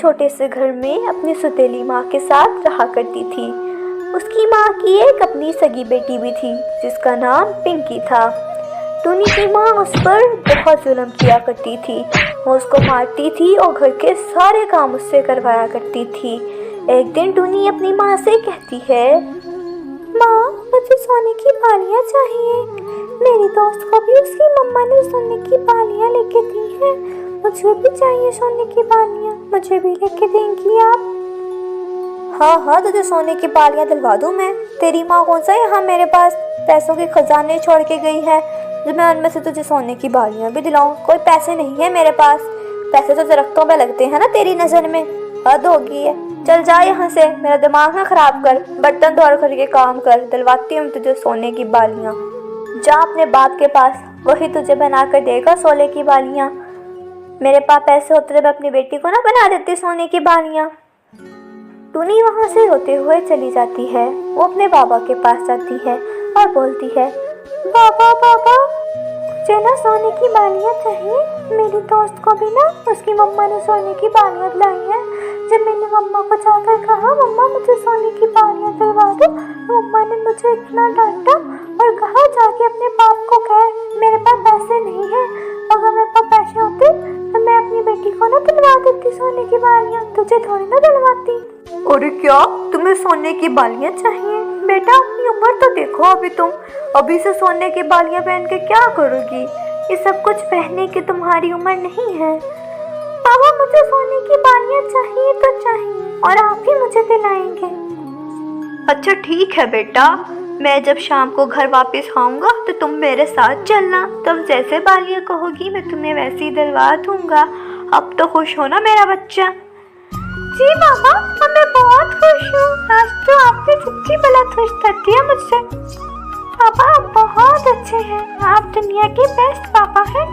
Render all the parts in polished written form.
छोटे से घर में अपनी सौतेली माँ के साथ रहा करती थी। उसकी माँ की एक अपनी सगी बेटी भी थी जिसका नाम पिंकी था। टूनी की माँ उस पर बहुत जुल्म किया करती थी। वो उसको मारती थी और घर के सारे काम उससे करवाया करती थी। एक दिन टूनी अपनी माँ से कहती है, माँ मुझे सोने की बालियाँ चाहिए। मेरी दोस्त को भी उसकी मम्मा ने सोने की बालियाँ लेके दी हैं। मुझे भी चाहिए सोने की बालियाँ, मुझे भी लेके देंगी आप? हाँ हाँ, तुझे सोने की बालियाँ दिलवा दूँ मैं। तेरी माँ कौन सा यहाँ मेरे पास पैसों के खजाने छोड़ के गई है जो मैं उनमें से तुझे सोने की बालियाँ भी दिलाऊं? कोई पैसे नहीं है मेरे पास। पैसे तो दरख्तों पे लगते हैं ना तेरी नज़र में। हद होगी है। चल जा यहाँ से, मेरा दिमाग ना खराब कर। बर्तन धो करके काम कर, दिलवाती हूँ तुझे सोने की बालियाँ। जा अपने बाप के पास, वही तुझे बना कर देगा सोने की बालियाँ। मेरे पास पैसे होते तो मैं अपनी बेटी को ना बना देती सोने की बालियाँ। टूनी वहाँ से रोते हुए चली जाती है। वो अपने बाबा के पास जाती है और बोलती है, बाबा बाबा मुझे ना सोने की बालियाँ चाहिए। मेरी दोस्त को भी ना उसकी मम्मा ने सोने की बालियाँ दिलाई हैं। जब मैंने मम्मा को जाकर कहा मम्मा मुझे सोने की बालियाँ दिलवा दो, तो मम्मा ने मुझे इतना डांटा और कहा जाके अपने बाप को कह मेरे पास पैसे नहीं है। अगर मेरे पास पैसे होते तो मैं अपनी बेटी को ना दिलवा देती सोने की बालियाँ, तुझे थोड़ी ना दिलवाती। अरे क्या तुम्हें सोने की बालियाँ चाहिए? बेटा अपनी उम्र तो देखो, अभी से सोने की बालियाँ पहन के क्या करोगी? ये सब कुछ पहनने की तुम्हारी उम्र नहीं है। पापा मुझे सोने की बालियाँ चाहिए तो चाहिए और आप ही मुझे दिलाएंगे। अच्छा ठीक है बेटा, मैं जब शाम को घर वापस आऊँगा तो तुम मेरे साथ चलना। तुम जैसे बालियाँ कहोगी मैं तुम्हें वैसे ही दिलवा दूँगा। अब तो खुश हो ना मेरा बच्चा? जी पापा, मैं बहुत खुश हूँ। आज तो आपने सच्ची भला खुश कर दिया मुझसे। पापा आप बहुत अच्छे हैं, आप दुनिया के बेस्ट पापा हैं।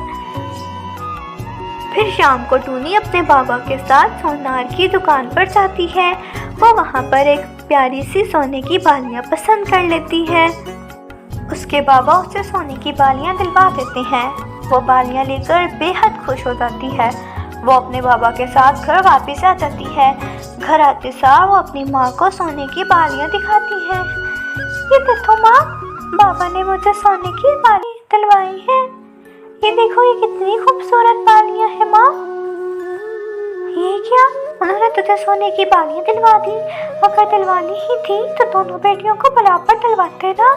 फिर शाम को टूनी अपने बाबा के साथ सोनार की दुकान पर जाती है। वो वहाँ पर एक प्यारी सी सोने की बालियाँ पसंद कर लेती है। उसके बाबा उसे सोने की बालियाँ दिलवा देते हैं। वो बालियाँ लेकर बेहद खुश हो जाती है। वो अपने बाबा के साथ घर वापस आ जाती है। घर आते सार वो अपनी माँ को सोने की बालियाँ दिखाती है। ये देखो माँ, बाबा ने मुझे सोने की बालियाँ दिलवाई हैं। ये देखो ये कितनी खूबसूरत बालियाँ हैं माँ। ये क्या, उन्होंने तुझे सोने की बालियाँ दिलवा दी? अगर दिलवानी ही थी तो दोनों बेटियों को बराबर दिलवाते ना।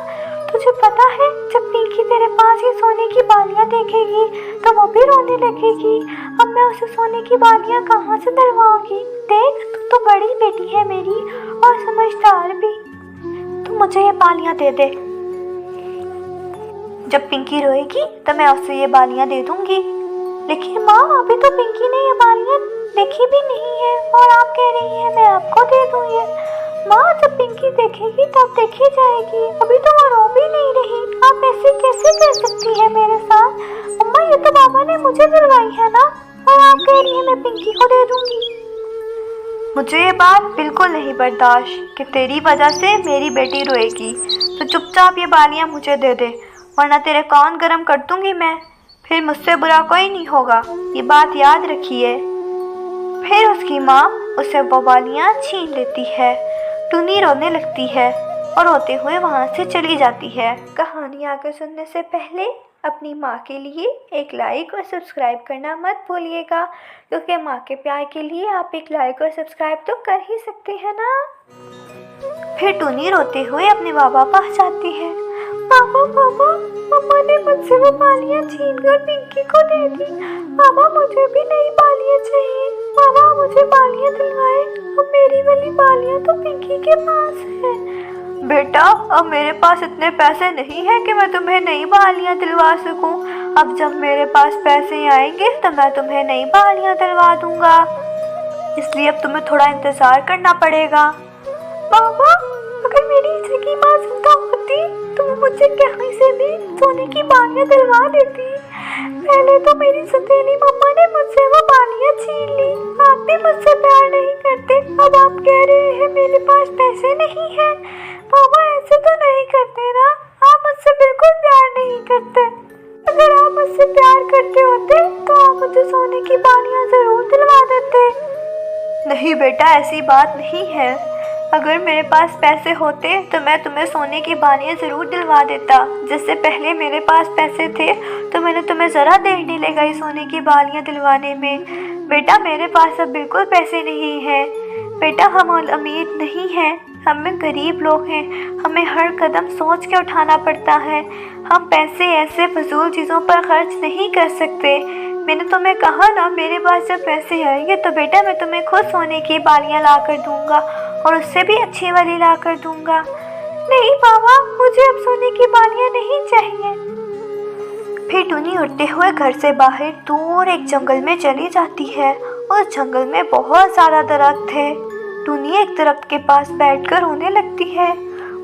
तुझे पता है जब पिंकी तेरे पास ये सोने की बालियाँ देखेगी तो वो भी रोने लगेगी। अब मैं उसे सोने की बालियाँ कहाँ से दिलवाऊंगी? देख तू तो बड़ी बेटी है मेरी और समझदार भी। तू मुझे ये बालियाँ दे दे। जब पिंकी रोएगी तो मैं उसे ये बालियाँ दे दूंगी। लेकिन माँ अभी तो पिंकी ने ये बालियाँ देखी भी नहीं है और आप कह रही हैं मैं आपको दे दूँ ये। माँ जब पिंकी देखेगी तब देखी जाएगी, अभी तो वो रो भी नहीं रही। आप ऐसे कैसे कर सकती है मेरे साथ? मम्मा ये तो बाबा ने मुझे दिलवाई है ना, और आप कह रही है मैं पिंकी को दे दूंगी। मुझे ये बात बिल्कुल नहीं बर्दाश्त कि तेरी वजह से मेरी बेटी रोएगी। तो चुपचाप ये बालियाँ मुझे दे दे, वरना तेरे कान गरम कर दूंगी मैं। फिर मुझसे बुरा कोई नहीं होगा, ये बात याद रखिए। फिर उसकी माँ उसे वो बालियाँ छीन लेती है। टूनी रोने लगती है और रोते हुए वहाँ से चली जाती है। कहानी आगे सुनने से पहले अपनी माँ के लिए एक लाइक और सब्सक्राइब करना मत भूलिएगा, क्योंकि माँ के प्यार के लिए आप एक लाइक और सब्सक्राइब तो कर ही सकते हैं ना। फिर टूनी रोते हुए अपने बाबा पास जाती है। पापा पापा, मम्मा ने मुझसे वो बालियाँ छीन कर पिंकी को दे दी। पापा मुझे भी नई बालियाँ चाहिए। पापा मुझे बालियाँ दिलवाए, अब मेरी वाली बालियाँ तो पिंकी के पास है। बेटा अब मेरे पास इतने पैसे नहीं है कि मैं तुम्हें नई बालियाँ दिलवा सकूं। अब जब मेरे पास पैसे आएंगे तो मैं तुम्हें नई बालियाँ दिलवा दूंगा, इसलिए अब तुम्हें थोड़ा इंतजार करना पड़ेगा। पापा अगर मेरी सगी माँ जिंदा होती तो वो मुझे कहीं से भी सोने की बालियाँ दिलवा देती। पहले तो मेरी सौतेली मम्मा ने मुझसे वो बालियाँ छीन ली। आप भी मुझसे प्यार नहीं करते, अब आप कह रहे हैं मेरे पास पैसे नहीं है। पापा ऐसे तो नहीं करते ना, आप मुझसे बिल्कुल प्यार नहीं करते। अगर आप मुझसे प्यार करते होते तो आप मुझे सोने की बालियाँ जरूर दिलवा देते। नहीं बेटा, ऐसी बात नहीं है। अगर मेरे पास पैसे होते तो मैं तुम्हें सोने की बालियाँ ज़रूर दिलवा देता। जिससे पहले मेरे पास पैसे थे तो मैंने तुम्हें ज़रा देर नहीं लगाई सोने की बालियाँ दिलवाने में। बेटा मेरे पास अब बिल्कुल पैसे नहीं हैं। बेटा हम अमीर नहीं हैं, हम गरीब लोग हैं। हमें हर कदम सोच के उठाना पड़ता है। हम पैसे ऐसे फजूल चीज़ों पर खर्च नहीं कर सकते। मैंने तुम्हें कहा ना, मेरे पास जब पैसे आएंगे तो बेटा मैं तुम्हें खुद सोने की बालियाँ ला कर दूँगा और उससे भी अच्छी वाली ला कर दूँगा। नहीं पापा, मुझे अब सोने की बालियाँ नहीं चाहिए। फिर टूनी उड़ते हुए घर से बाहर दूर एक जंगल में चली जाती है। उस जंगल में बहुत ज़्यादा दरख्त थे। टूनी एक दरख्त के पास बैठकर रोने लगती है।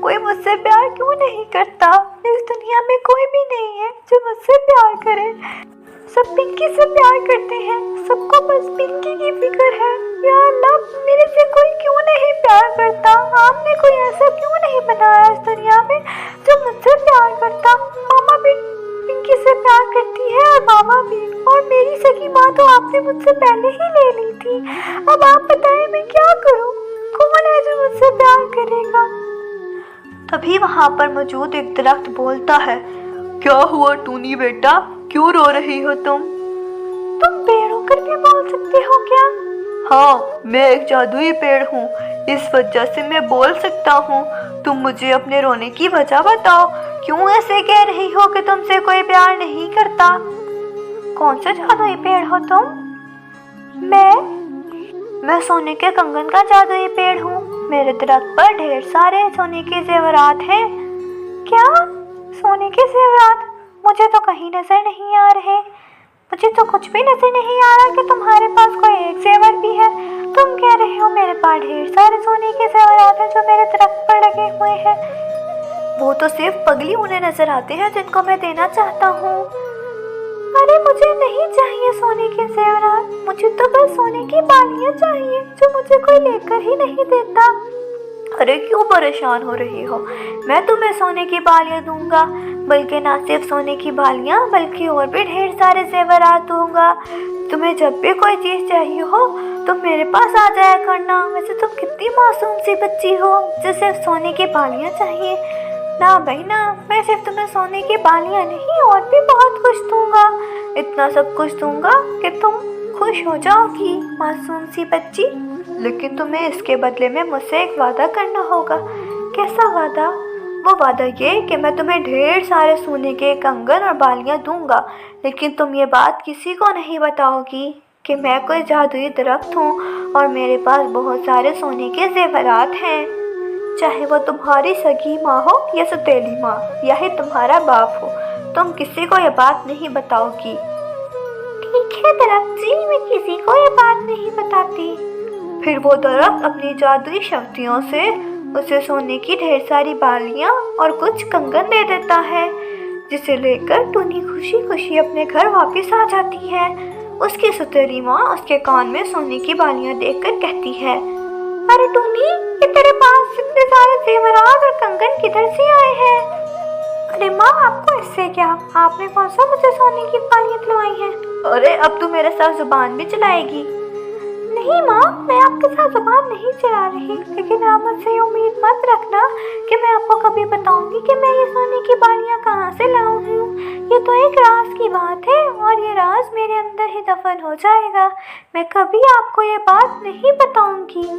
कोई मुझसे प्यार क्यों नहीं करता? इस दुनिया में कोई भी नहीं है जो मुझसे प्यार करे। सब पिंकी से प्यार करते हैं, सबको बस पिंकी की फिक्र है। या अल्लाह, मेरे से कोई क्यों नहीं प्यार करता? आपने कोई ऐसा क्यों नहीं बनाया इस दुनिया में जो मुझसे प्यार करता? मामा भी पिंकी से प्यार करती है और बाबा भी, और मेरी सगी माँ तो आपने मुझसे पहले ही ले ली थी। अब आप बताएं मैं क्या करूँ? कौन है जो मुझसे प्यार करेगा? तभी वहाँ पर मौजूद एक दरख्त बोलता है। क्या हुआ टूनी बेटा, क्यों रो रही हो तुम? तुम पेड़ होकर भी बोल सकते हो क्या? हाँ, मैं एक जादुई पेड़ हूँ, इस वजह से मैं बोल सकता हूँ। तुम मुझे अपने रोने की वजह बताओ। क्यों ऐसे कह रही हो कि तुमसे कोई प्यार नहीं करता? कौन सा जादुई पेड़ हो तुम? मैं सोने के कंगन का जादुई पेड़ हूँ। मेरे दरख्त पर ढेर सारे सोने के जेवरात हैं। क्या? सोने के जेवरात? मुझे तो कहीं नजर नहीं आ रहे। मुझे तो कुछ भी नजर नहीं आ रहा कि तुम्हारे पास कोई एक जेवर भी है। तुम कह रहे हो मेरे पास ढेर सारे सोने के जेवरात हैं जो मेरे दरख्त पर लगे हुए हैं। वो तो सिर्फ पगली उन्हें नजर आते हैं जिनको मैं देना चाहता हूँ। अरे मुझे नहीं चाहिए सोने के जेवरात, मुझे तो बस सोने की बालियाँ चाहिए जो मुझे कोई लेकर ही नहीं देता। अरे क्यों परेशान हो रही हो? मैं तुम्हें सोने की बालियाँ दूंगा, बल्कि ना सिर्फ सोने की बालियाँ बल्कि और भी ढेर सारे जेवरात दूंगा। तुम्हें जब भी कोई चीज़ चाहिए हो तुम मेरे पास आ जाया करना। वैसे तुम कितनी मासूम सी बच्ची हो जो सिर्फ सोने की बालियाँ चाहिए। ना भाई ना, मैं सिर्फ तुम्हें सोने की बालियाँ नहीं और भी बहुत कुछ दूंगा। इतना सब कुछ दूंगा कि तुम खुश हो जाओगी मासूम सी बच्ची। लेकिन तुम्हें इसके बदले में मुझसे एक वादा करना होगा। कैसा वादा? वो वादा ये कि मैं तुम्हें ढेर सारे सोने के कंगन और बालियाँ दूंगा, लेकिन तुम ये बात किसी को नहीं बताओगी कि मैं कोई जादुई दरख्त हूँ और मेरे पास बहुत सारे सोने के जेवरात हैं। चाहे वो तुम्हारी सगी माँ हो या सौतेली माँ या ही तुम्हारा बाप हो, तुम किसी को ये बात नहीं बताओगी। ठीक है दरख्त जी, मैं किसी को ये बात नहीं बताती। फिर वो दरख्त अपनी जादुई शक्तियों से उसे सोने की ढेर सारी बालियाँ और कुछ कंगन दे देता है, जिसे लेकर टूनी खुशी खुशी अपने घर वापस आ जाती है। उसकी सौतेली माँ उसके कान में सोने की बालियाँ देखकर कहती है, अरे टूनी, ये तेरे पास इतने सारे जेवरात और कंगन किधर से आए हैं? अरे माँ, आपको इससे क्या? आपने कौन सा मुझे सोने की बालियाँ दिलवाई हैं? अरे अब तू मेरे साथ जुबान भी चलाएगी? नहीं माँ, मैं आपके साथ जुबान नहीं चला रही, लेकिन आप मुझसे उम्मीद मत रखना कि मैं आपको कभी बताऊंगी कि मैं ये सोने की बालियाँ कहाँ से लाऊं हूँ। ये तो एक राज की बात है और ये राज मेरे अंदर ही दफन हो जाएगा। मैं कभी आपको ये बात नहीं बताऊंगी।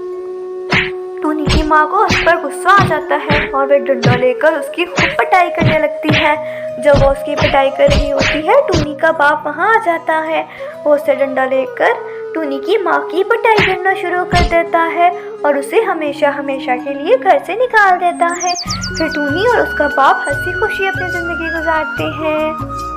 टूनी की माँ को उस पर गुस्सा आ जाता है और वे डंडा लेकर उसकी खूब पिटाई करने लगती है। जब वो उसकी पिटाई कर रही होती है, टूनी का बाप वहाँ आ जाता है। वो उसे डंडा लेकर टूनी की माँ की पिटाई करना शुरू कर देता है और उसे हमेशा हमेशा के लिए घर से निकाल देता है। फिर टूनी और उसका बाप हंसी खुशी अपनी ज़िंदगी गुजारते हैं।